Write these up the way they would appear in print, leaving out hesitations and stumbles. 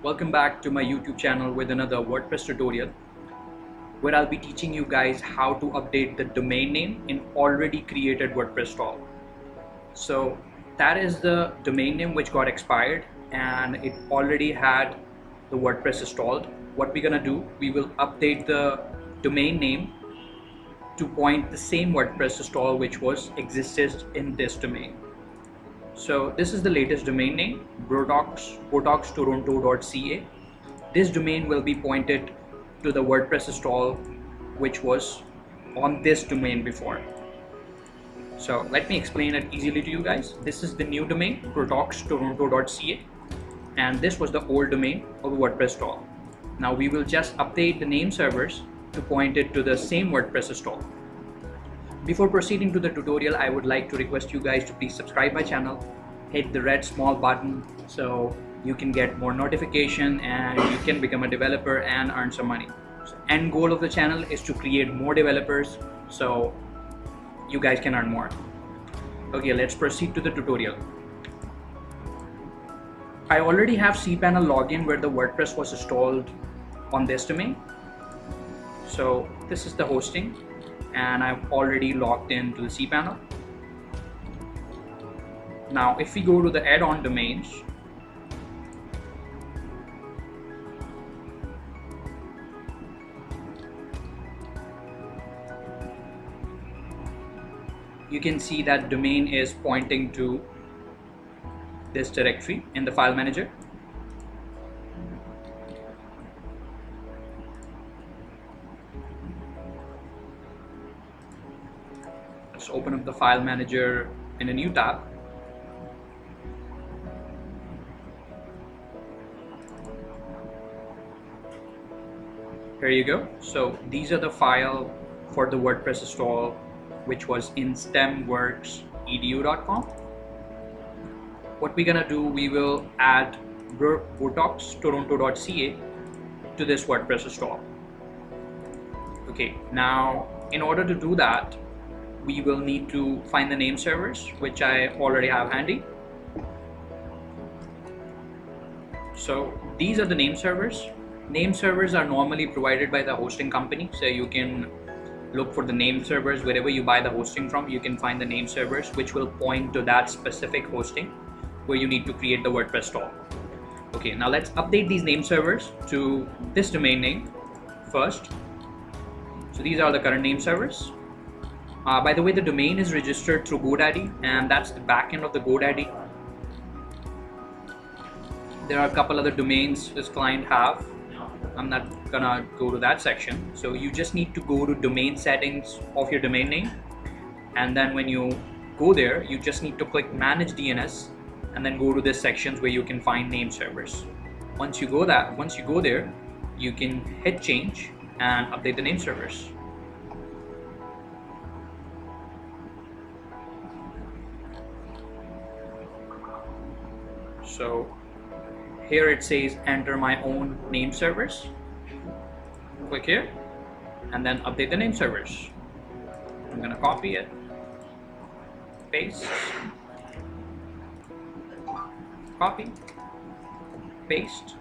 Welcome back to my YouTube channel with another WordPress tutorial where I'll be teaching you guys how to update the domain name in already created WordPress install. So that is the domain name which got expired and it already had the WordPress installed. What we're gonna do, we will update the domain name to point the same WordPress install which was existed in this domain. So this is the latest domain name, botoxtoronto.ca. This domain will be pointed to the WordPress install which was on this domain before. So let me explain it easily to you guys. This is the new domain, botoxtoronto.ca, and this was the old domain of the WordPress install. Now we will just update the name servers to point it to the same WordPress install. Before proceeding to the tutorial, I would like to request you guys to please subscribe my channel, hit the red small button so you can get more notification and you can become a developer and earn some money. So end goal of the channel is to create more developers so you guys can earn more. Okay, let's proceed to the tutorial. I already have cPanel login where the WordPress was installed on this domain. So this is the hosting and I've already logged into the cPanel. Now if we go to the add-on domains, you can see that domain is pointing to this directory in the file manager. Let's open up the file manager in a new tab. Here you go. So these are the file for the WordPress install which was in stemworksedu.com. What we're gonna do, we will add botoxtoronto.ca to this WordPress install. Okay, now in order to do that, we will need to find the name servers, which I already have handy. So these are the name servers. Name servers are normally provided by the hosting company, so you can look for the name servers wherever you buy the hosting from. You can find the name servers which will point to that specific hosting where you need to create the WordPress install. Okay, now let's update these name servers to this domain name first. So these are the current name servers. By the way, the domain is registered through Godaddy and that's the backend of the Godaddy. There are a couple other domains this client have. I'm not gonna go to that section. So you just need to go to domain settings of your domain name, and then when you go there, you just need to click manage DNS and then go to this sections where you can find name servers. Once you go there, you can hit change and update the name servers. So here it says enter my own name servers. Click here and then update the name servers. I'm gonna copy it, paste, copy, paste.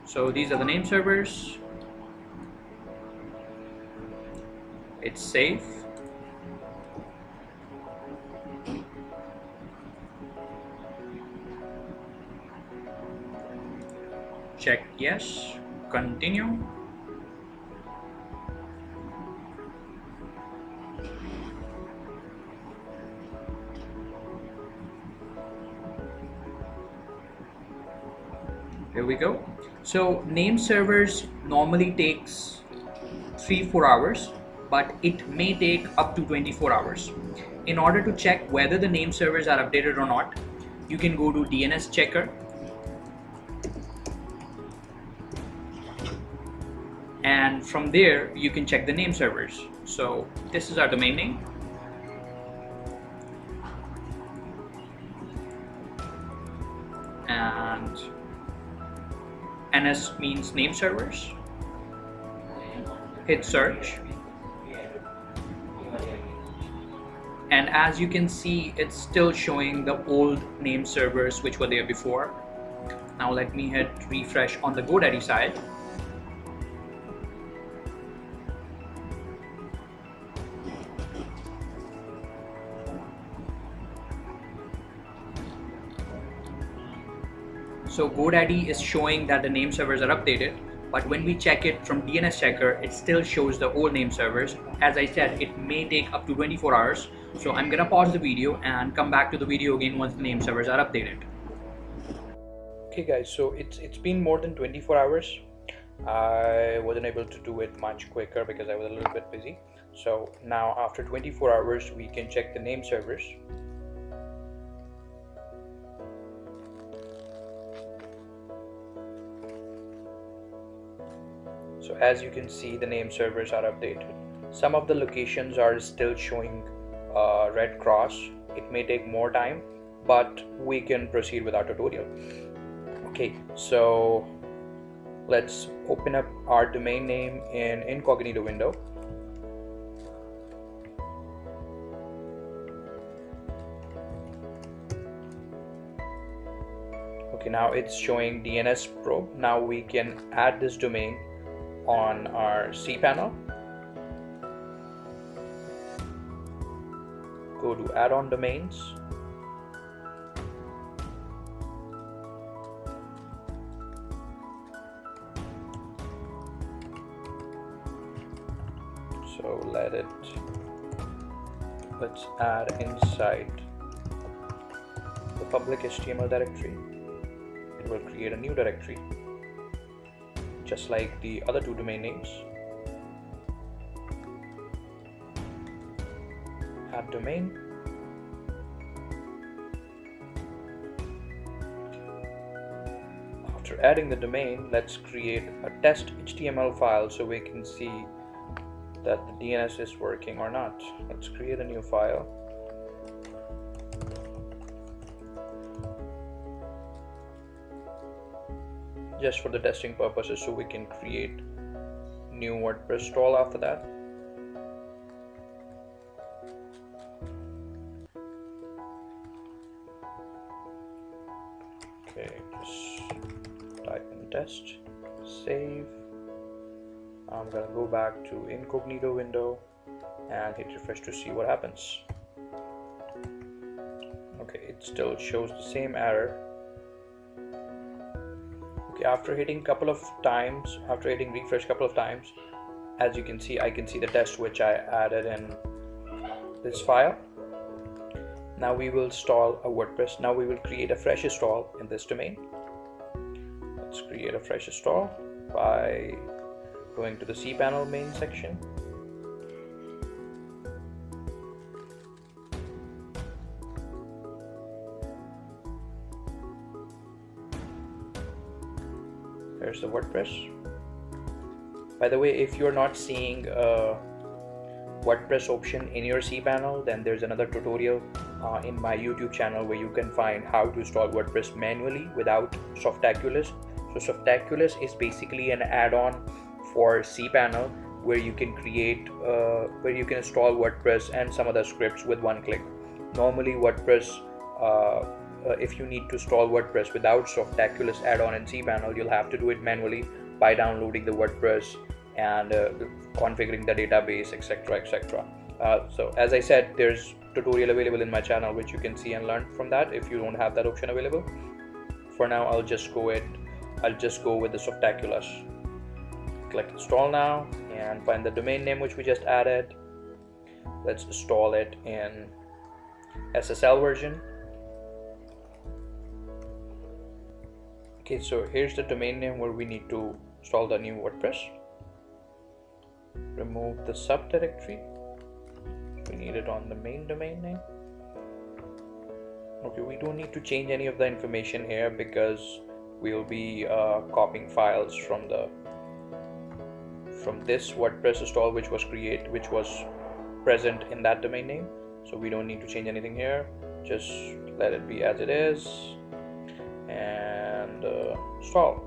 So these are the name servers. It's safe. Check yes, continue. Here we go. So name servers normally takes 3-4 hours, but it may take up to 24 hours. In order to check whether the name servers are updated or not, you can go to DNS checker and from there you can check the name servers. So this is our domain name. And NS means name servers. Hit search. And as you can see, it's still showing the old name servers which were there before. Now let me hit refresh on the GoDaddy side. So GoDaddy is showing that the name servers are updated, but when we check it from DNS checker, it still shows the old name servers. As I said, it may take up to 24 hours. So I'm gonna pause the video and come back to the video again once the name servers are updated. Okay guys, so it's been more than 24 hours. I wasn't able to do it much quicker because I was a little bit busy. So now after 24 hours, we can check the name servers. So as you can see, the name servers are updated. Some of the locations are still showing a red cross. It may take more time, but we can proceed with our tutorial. Okay, so let's open up our domain name in incognito window. Okay, now it's showing DNS probe. Now we can add this domain on our cPanel. Go to add-on domains. So let's add inside the public HTML directory. It will create a new directory, just like the other two domain names. Add domain. After adding the domain, let's create a test HTML file so we can see that the DNS is working or not. Let's create a new file. Just for the testing purposes, so we can create new WordPress install after that. Okay, just type in test, save. I'm gonna go back to incognito window and hit refresh to see what happens. Okay, it still shows the same error. Okay, after hitting refresh couple of times, as you can see, I can see the test which I added in this file. Now we will install a WordPress. Now we will create a fresh install in this domain. Let's create a fresh install by going to the cPanel main section. There's the WordPress. By the way, if you're not seeing a WordPress option in your cPanel, then there's another tutorial in my YouTube channel where you can find how to install WordPress manually without Softaculous. So Softaculous is basically an add-on for cPanel where you can install WordPress and some other scripts with one click. Normally WordPress, if you need to install WordPress without Softaculous add-on in cPanel, you'll have to do it manually by downloading the WordPress and configuring the database, etc. So as I said, there's tutorial available in my channel which you can see and learn from that if you don't have that option available. For now, I'll just go with the Softaculous. Click install now and find the domain name which we just added. Let's install it in SSL version. Okay, so here's the domain name where we need to install the new WordPress. Remove the subdirectory. We need it on the main domain name. Okay, we don't need to change any of the information here because we'll be copying files from this WordPress install which was present in that domain name. So we don't need to change anything here. Just let it be as it is and install.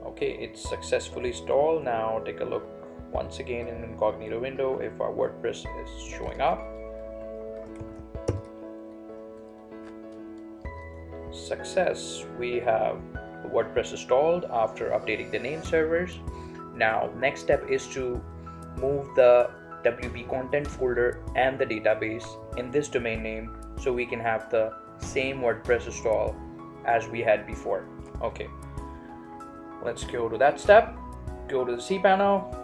Okay, it's successfully installed. Now take a look once again in incognito window if our WordPress is showing up. success. We have WordPress installed after updating the name servers. Now next step is to move the WP content folder and the database in this domain name so we can have the same WordPress install as we had before. Okay, let's go to that step. Go to the cPanel,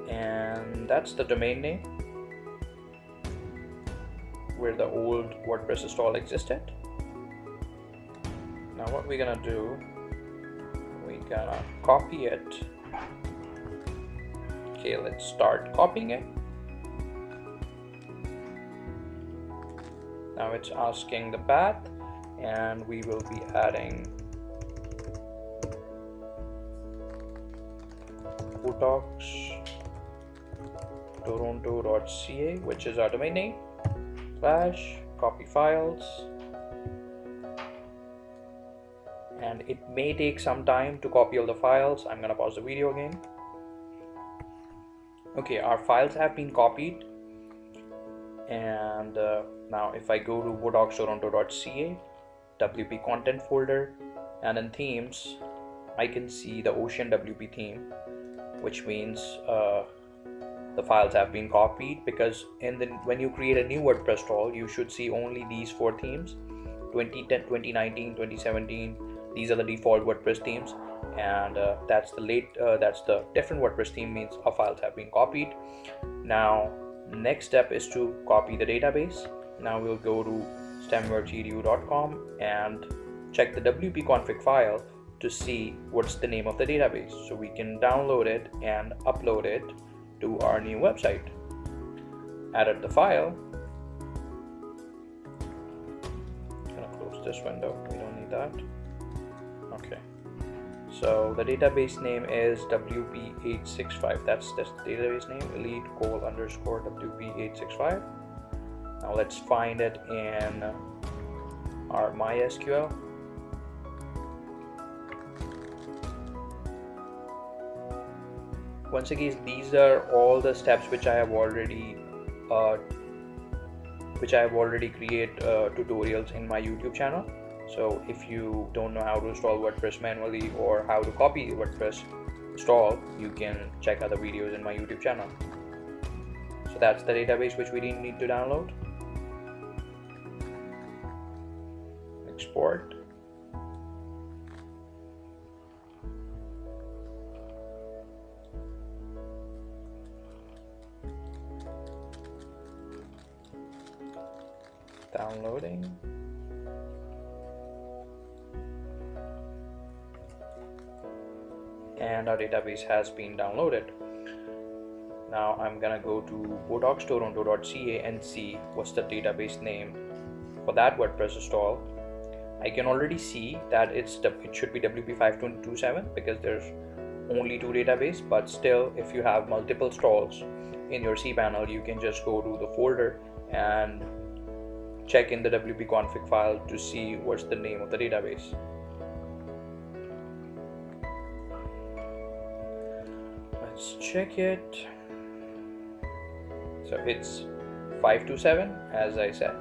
and that's the domain name where the old WordPress install existed. Now what we're gonna do, we're gonna copy it. Okay, let's start copying it. Now it's asking the path, and we will be adding botox.toronto.ca, which is our domain name, / copy files, and it may take some time to copy all the files. I'm gonna pause the video again. Okay, our files have been copied, and now if I go to botox.toronto.ca, WP content folder, and in themes, I can see the Ocean WP theme, which means the files have been copied, because when you create a new WordPress install, you should see only these 4 themes: 2010, 2019, 2017. These are the default WordPress themes, and that's the different WordPress theme, means our files have been copied. Now next step is to copy the database. Now we'll go to stemworksedu.com and check the WP config file to see what's the name of the database, so we can download it and upload it to our new website. Added the file. I'm gonna close this window, we don't need that. Okay, so the database name is WP865. That's the database name, elite:_WP865. Now let's find it in our MySQL. Once again, these are all the steps which I have already create tutorials in my YouTube channel. So if you don't know how to install WordPress manually or how to copy WordPress install, you can check other videos in my YouTube channel. So that's the database which we didn't need to download. Export. Downloading. And our database has been downloaded. Now I'm gonna go to botox.toronto.ca and see what's the database name for that WordPress install. I can already see that it should be WP527 because there's only 2 databases, but still, if you have multiple installs in your cPanel, you can just go to the folder and check in the WP config file to see what's the name of the database. Let's check it. So it's 527, as I said.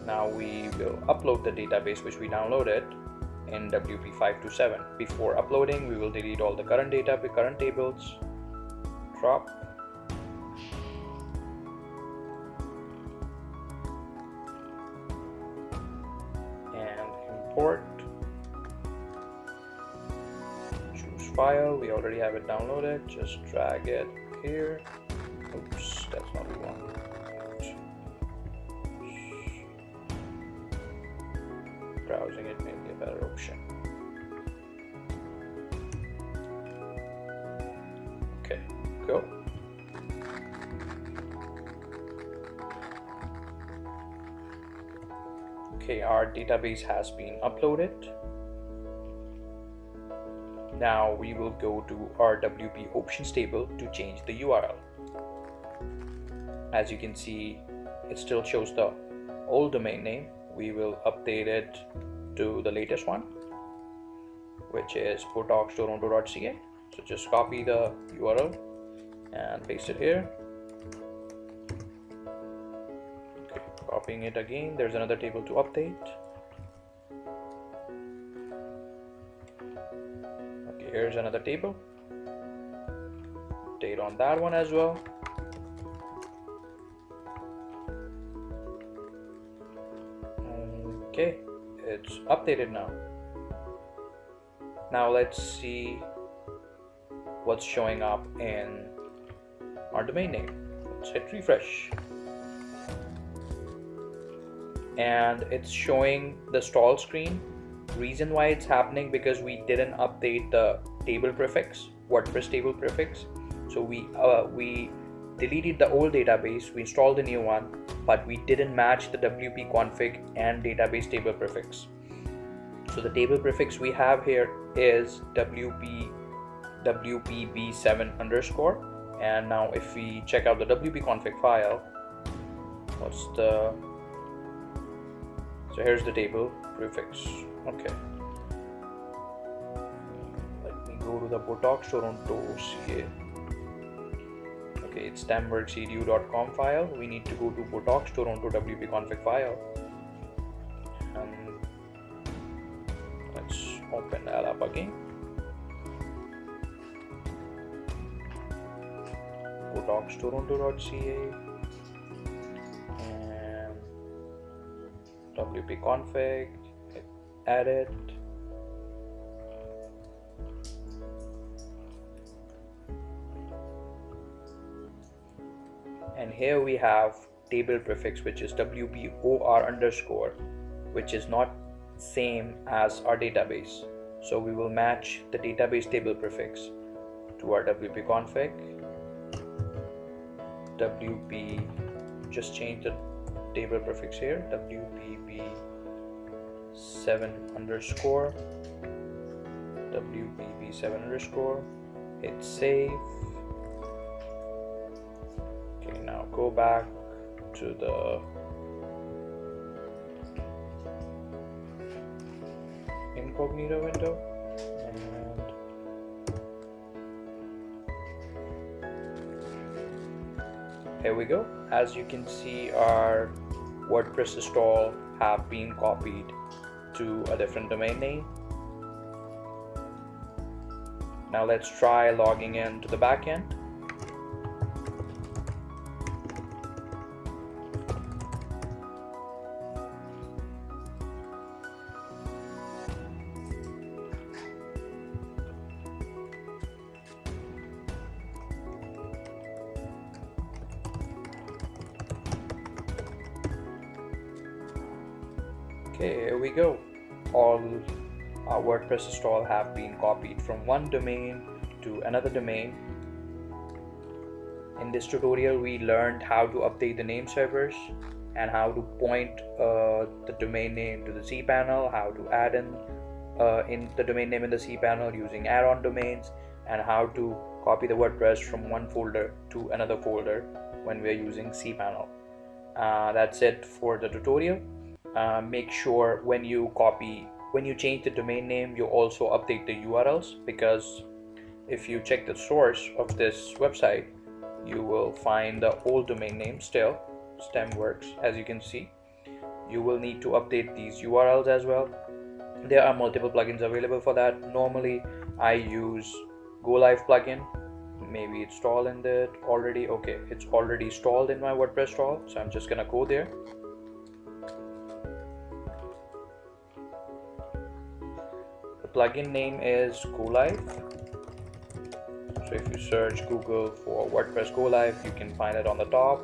Now we will upload the database which we downloaded in WP527. Before uploading, we will delete all the current tables. Drop. And import. Choose file. We already have it downloaded. Just drag it here. Oops, that's not the one. Browsing it may be a better option. Okay, go. Okay, our database has been uploaded. Now we will go to our WP options table to change the URL. As you can see, it still shows the old domain name. We will update it to the latest one, which is botox.toronto.ca. So just copy the URL and paste it here. Okay, copying it again. There's another table to update. Okay, here's another table. Update on that one as well. Okay, it's updated now. Now let's see what's showing up in our domain name. Let's hit refresh. And it's showing the stall screen. Reason why it's happening because we didn't update the table prefix, WordPress table prefix. So we deleted the old database, we installed the new one, but we didn't match the WP config and database table prefix. So the table prefix we have here is WPB7 underscore. And now if we check out the WP config file, so here's the table prefix. Okay, let me go to the Botox Toronto CA. Okay, it's stemworksedu.com file. We need to go to Botox Toronto WP config file. Let's open that up again. Botox Toronto.ca and WP config, edit. And here we have table prefix, which is WPOR underscore, which is not same as our database. So we will match the database table prefix to our WP config. WP, just change the table prefix here, WPB7 underscore, WPB7 underscore, hit save. Okay, now go back to the incognito window and here we go. As you can see, our WordPress install have been copied to a different domain name. Now let's try logging in to the backend. Okay, here we go. All our WordPress install have been copied from one domain to another domain. In this tutorial, we learned how to update the name servers and how to point the domain name to the cPanel, how to add in the domain name in the cPanel using add-on domains, and how to copy the WordPress from one folder to another folder when we are using cPanel. That's it for the tutorial. Make sure when you change the domain name, you also update the URLs, because if you check the source of this website, you will find the old domain name still, StemWorks, as you can see. You will need to update these URLs as well. There are multiple plugins available for that. Normally I use Go Live plugin. Maybe it's installed in that already. Okay, it's already installed in my WordPress install, so I'm just gonna go there. The plugin name is Go Live. So if you search Google for WordPress Go Live, you can find it on the top.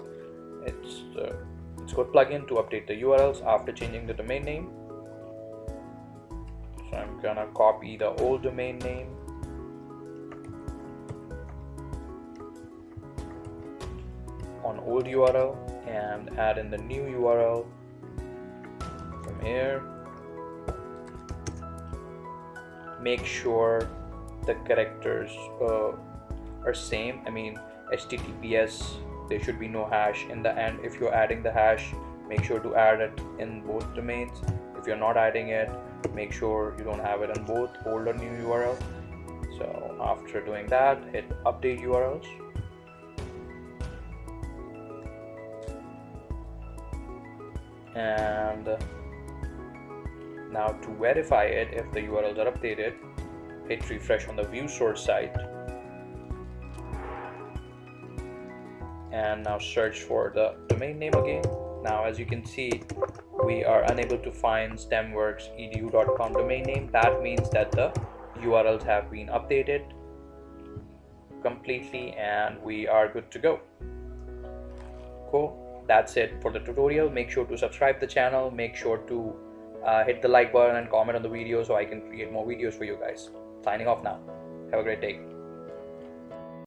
It's got plugin to update the URLs after changing the domain name. So I'm gonna copy the old domain name on old URL and add in the new URL from here. Make sure the characters are same. I mean, HTTPS, there should be no hash in the end. If you're adding the hash, make sure to add it in both domains. If you're not adding it, make sure you don't have it in both old or new URL. So after doing that, hit update URLs. And now to verify it, if the URLs are updated, hit refresh on the view source site, and now search for the domain name again. Now as you can see, we are unable to find stemworksedu.com domain name. That means that the URLs have been updated completely and we are good to go. Cool, that's it for the tutorial. Make sure to subscribe the channel, make sure to hit the like button and comment on the video so I can create more videos for you guys. Signing off now. Have a great day.